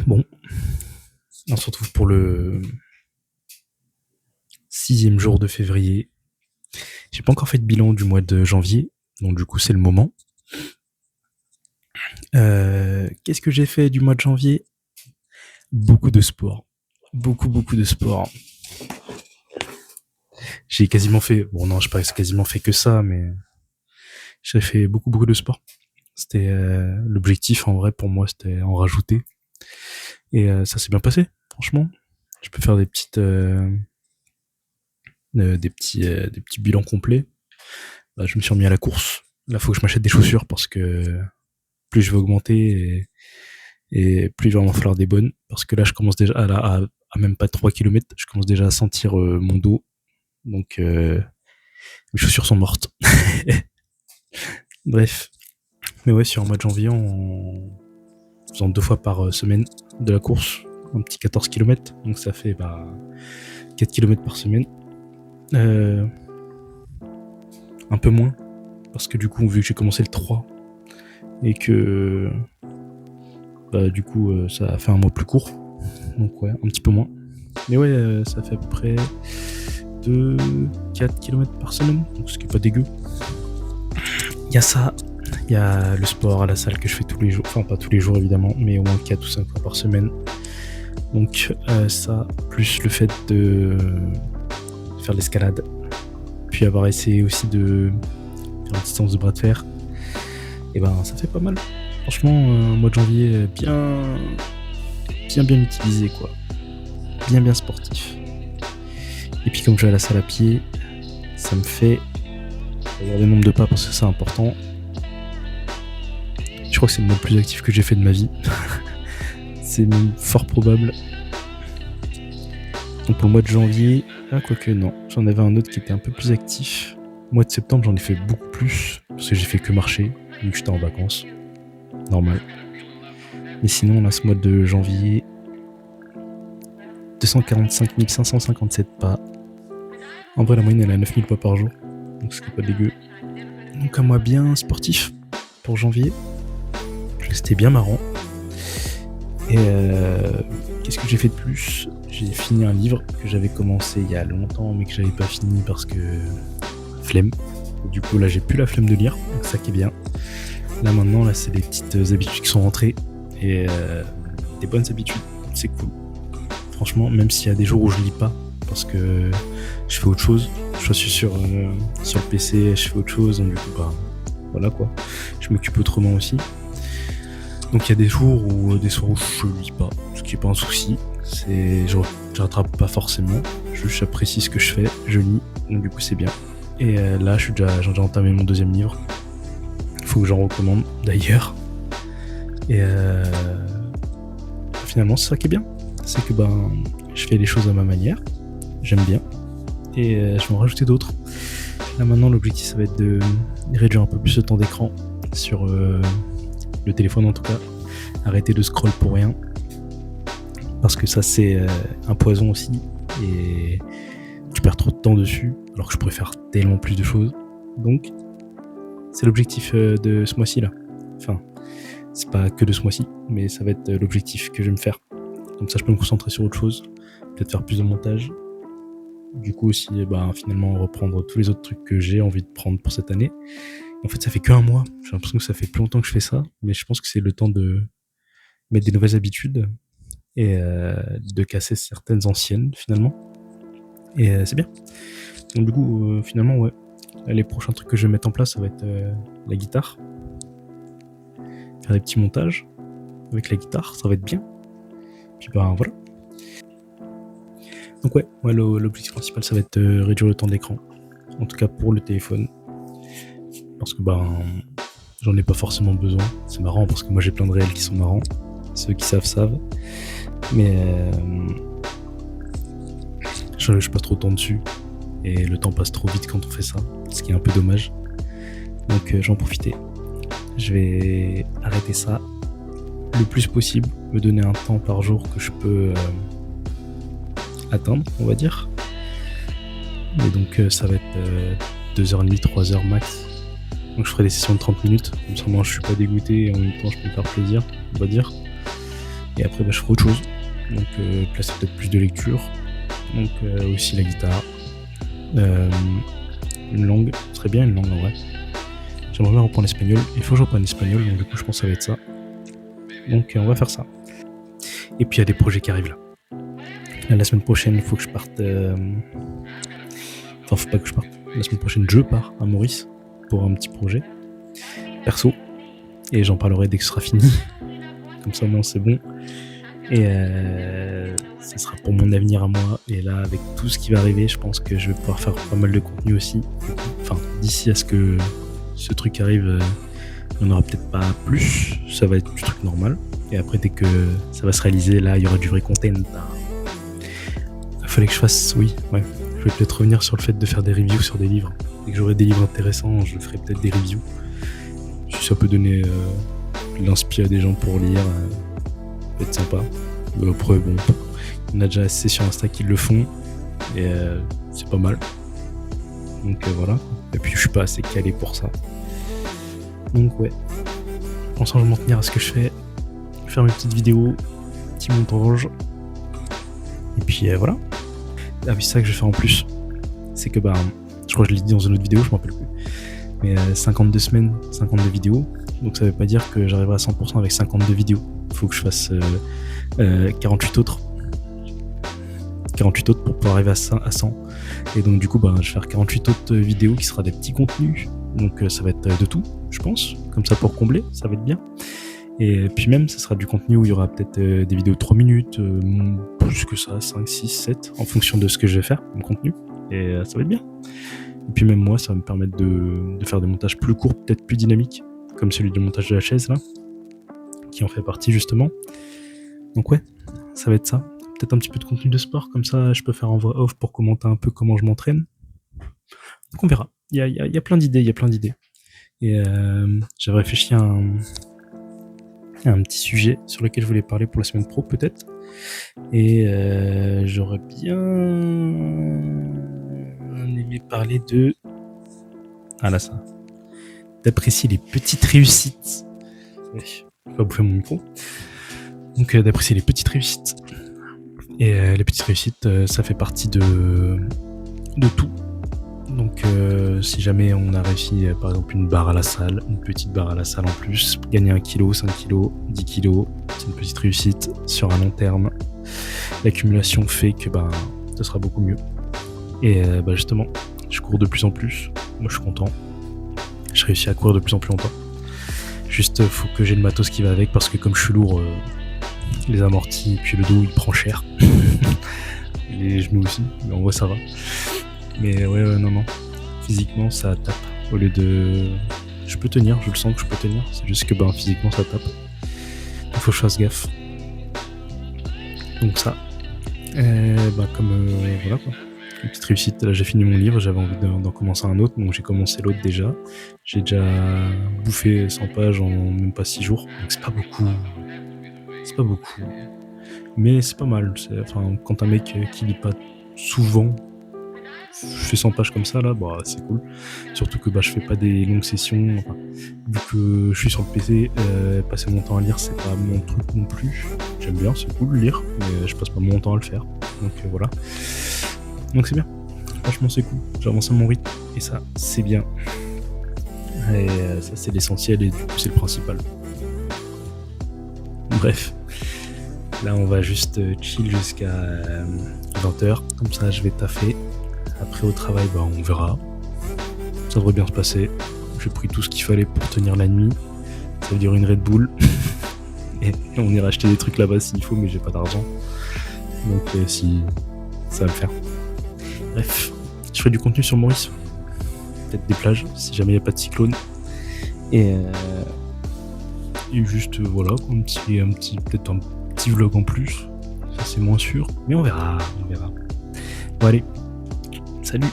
Bon, on se retrouve pour le 6e jour de février. J'ai pas encore fait de bilan du mois de janvier, donc du coup c'est le moment. Qu'est-ce que j'ai fait du mois de janvier? Beaucoup de sport. Beaucoup de sport. J'ai quasiment fait... Bon non, je sais pas quasiment fait que ça, mais j'ai fait beaucoup de sport. C'était l'objectif en vrai pour moi, c'était en rajouter. Et ça s'est bien passé, franchement. Je peux faire des petits bilans complets. Bah, je me suis remis à la course. Là, faut que je m'achète des chaussures parce que plus je vais augmenter et plus il va m'en falloir des bonnes. Parce que là, je commence déjà à même pas 3 kilomètres, je commence déjà à sentir mon dos. Donc, mes chaussures sont mortes. Bref. Mais ouais, sur un mois de janvier, en faisant 2 fois par semaine de la course, un petit 14 km. Donc ça fait 4 km par semaine. Un peu moins. Parce que du coup, vu que j'ai commencé le 3 et que du coup ça a fait un mois plus court, donc ouais, un petit peu moins, mais ouais, ça fait à peu près 4 km par semaine, donc ce qui est pas dégueu. Il y a ça, il y a le sport à la salle que je fais tous les jours, enfin pas tous les jours évidemment, mais au moins 4 ou 5 fois par semaine, donc ça, plus le fait de faire de l'escalade, puis avoir essayé aussi de faire une distance de bras de fer, et ça fait pas mal. Franchement, mois de janvier bien utilisé, quoi. Bien sportif. Et puis comme je vais à la salle à pied, ça me fait regarder le nombre de pas parce que c'est important. Je crois que c'est le mois le plus actif que j'ai fait de ma vie. C'est même fort probable. Donc pour le mois de janvier, quoique non, j'en avais un autre qui était un peu plus actif. Mois de septembre, j'en ai fait beaucoup plus parce que j'ai fait que marcher vu que j'étais en vacances. Normal. Mais sinon, là, ce mois de janvier, 245 557 pas. En vrai, la moyenne, elle est à 9000 pas par jour. Donc, ce qui est pas dégueu. Donc, un mois bien sportif pour janvier. C'était bien marrant. Et qu'est-ce que j'ai fait de plus? J'ai fini un livre que j'avais commencé il y a longtemps, mais que j'avais pas fini parce que flemme. Et du coup, là, j'ai plus la flemme de lire. Donc, ça qui est bien. Là, maintenant, là, c'est des petites habitudes qui sont rentrées. Et des bonnes habitudes. C'est cool. Franchement, même s'il y a des jours où je lis pas parce que je fais autre chose, je suis sur le PC, je fais autre chose, donc du coup voilà quoi, je m'occupe autrement aussi. Donc il y a des jours où je lis pas, ce qui est pas un souci, je rattrape pas forcément, j'apprécie ce que je fais, je lis, donc du coup c'est bien. Et là j'ai déjà entamé mon 2e livre, il faut que j'en recommande d'ailleurs. Et finalement c'est ça qui est bien, c'est que je fais les choses à ma manière, j'aime bien, et je vais en rajouter d'autres. Là maintenant l'objectif ça va être de réduire un peu plus le temps d'écran sur le téléphone en tout cas, arrêter de scroll pour rien, parce que ça c'est un poison aussi, et tu perds trop de temps dessus, alors que je pourrais faire tellement plus de choses. Donc c'est l'objectif de ce mois-ci là, enfin c'est pas que de ce mois-ci, mais ça va être l'objectif que je vais me faire. Comme ça, je peux me concentrer sur autre chose, peut-être faire plus de montage. Du coup, aussi, finalement, reprendre tous les autres trucs que j'ai envie de prendre pour cette année. En fait, ça fait que 1 mois. J'ai l'impression que ça fait plus longtemps que je fais ça, mais je pense que c'est le temps de mettre des nouvelles habitudes et de casser certaines anciennes, finalement. Et c'est bien. Donc, du coup, finalement, ouais. Les prochains trucs que je vais mettre en place, ça va être la guitare. Faire des petits montages avec la guitare, ça va être bien. Puis voilà. Donc ouais, l'objectif principal ça va être de réduire le temps d'écran. En tout cas pour le téléphone. Parce que j'en ai pas forcément besoin. C'est marrant parce que moi j'ai plein de réels qui sont marrants. Ceux qui savent. Mais je passe trop de temps dessus. Et le temps passe trop vite quand on fait ça. Ce qui est un peu dommage. Donc j'en profite. Je vais arrêter ça le plus possible. Me donner un temps par jour que je peux atteindre, on va dire. Et donc ça va être 2h30, 3h max. Donc je ferai des sessions de 30 minutes. Comme ça moi je suis pas dégoûté et en même temps je peux me faire plaisir, on va dire. Et après je ferai autre chose. Donc là c'est peut-être plus de lecture. Donc aussi la guitare. Une langue, ce serait bien une langue en vrai. J'aimerais bien reprendre l'espagnol. Il faut que je reprenne l'espagnol, donc du coup je pense que ça va être ça. Donc on va faire ça. Et puis il y a des projets qui arrivent là. La semaine prochaine, il faut que je parte. Enfin, faut pas que je parte. La semaine prochaine, je pars à Maurice pour un petit projet perso. Et j'en parlerai dès que ce sera fini. Comme ça, moi, c'est bon. Et ça sera pour mon avenir à moi. Et là, avec tout ce qui va arriver, je pense que je vais pouvoir faire pas mal de contenu aussi. Enfin, d'ici à ce que ce truc arrive, il n'y en aura peut-être pas plus. Ça va être du truc normal. Et après, dès que ça va se réaliser, là, il y aura du vrai content. Il fallait que je fasse, oui, ouais. Je vais peut-être revenir sur le fait de faire des reviews sur des livres. Dès que j'aurai des livres intéressants, je ferai peut-être des reviews. Si ça peut donner de l'inspiration à des gens pour lire, ça peut être sympa. Après, bon, on a déjà assez sur Insta qui le font. Et c'est pas mal. Donc voilà. Et puis je suis pas assez calé pour ça. Donc ouais. Pour l'instant, je vais m'en tenir à ce que je fais. Faire mes petites vidéos, petit montage. Et puis voilà. Ah oui, c'est ça que je vais faire en plus. C'est que je crois que je l'ai dit dans une autre vidéo, je m'en rappelle plus. Mais 52 semaines, 52 vidéos. Donc ça veut pas dire que j'arriverai à 100% avec 52 vidéos. Il faut que je fasse 48 autres. 48 autres pour pouvoir arriver à 100. Et donc du coup, je vais faire 48 autres vidéos qui sera des petits contenus. Donc ça va être de tout, je pense. Comme ça pour combler, ça va être bien. Et puis même, ça sera du contenu où il y aura peut-être des vidéos de 3 minutes, plus que ça, 5, 6, 7, en fonction de ce que je vais faire comme contenu. Et ça va être bien. Et puis même moi, ça va me permettre de faire des montages plus courts, peut-être plus dynamiques, comme celui du montage de la chaise, là, qui en fait partie justement. Donc ouais, ça va être ça. Peut-être un petit peu de contenu de sport, comme ça je peux faire en voix off pour commenter un peu comment je m'entraîne. Donc on verra. Il y a plein d'idées, Et j'avais réfléchi à un petit sujet sur lequel je voulais parler pour la semaine pro peut-être. Et j'aurais bien aimé parler de... Ah là ça. D'apprécier les petites réussites. Oui, je vais pas bouffer mon micro. Donc d'apprécier les petites réussites. Et les petites réussites, ça fait partie de tout. Donc si jamais on a réussi par exemple une barre à la salle, une petite barre à la salle en plus, gagner 1 kg, 5 kg, 10 kg, c'est une petite réussite sur un long terme. L'accumulation fait que ça sera beaucoup mieux. Et justement, je cours de plus en plus. Moi je suis content. Je réussis à courir de plus en plus longtemps. Juste faut que j'ai le matos qui va avec parce que comme je suis lourd, les amortis et puis le dos il prend cher. Les genoux aussi, mais en vrai ça va. Mais ouais, non. Physiquement, ça tape. Au lieu de... Je peux tenir, je le sens que je peux tenir. C'est juste que physiquement, ça tape. Il faut que je fasse gaffe. Donc ça. Voilà quoi. Une petite réussite. Là, j'ai fini mon livre. J'avais envie d'en commencer un autre. Donc j'ai commencé l'autre déjà. J'ai déjà bouffé 100 pages en même pas 6 jours. Donc c'est pas beaucoup. Mais c'est pas mal. Quand t'es un mec qui lit pas souvent... Je fais 100 pages comme ça là, c'est cool. Surtout que je fais pas des longues sessions. Vu que je suis sur le PC, passer mon temps à lire c'est pas mon truc non plus. J'aime bien, c'est cool de lire, mais je passe pas mon temps à le faire. Donc voilà. Donc c'est bien. Franchement c'est cool. J'avance à mon rythme et ça c'est bien. Et ça c'est l'essentiel et du coup c'est le principal. Bref. Là on va juste chill jusqu'à 20h. Comme ça je vais taffer. Après au travail, on verra. Ça devrait bien se passer. J'ai pris tout ce qu'il fallait pour tenir la nuit. Ça veut dire une Red Bull. Et on ira acheter des trucs là-bas s'il faut, mais j'ai pas d'argent. Donc si ça va le faire. Bref, je ferai du contenu sur Maurice. Peut-être des plages, si jamais il n'y a pas de cyclone. Et juste voilà, peut-être un petit vlog en plus. Ça c'est moins sûr. Mais on verra. Bon allez. Salut!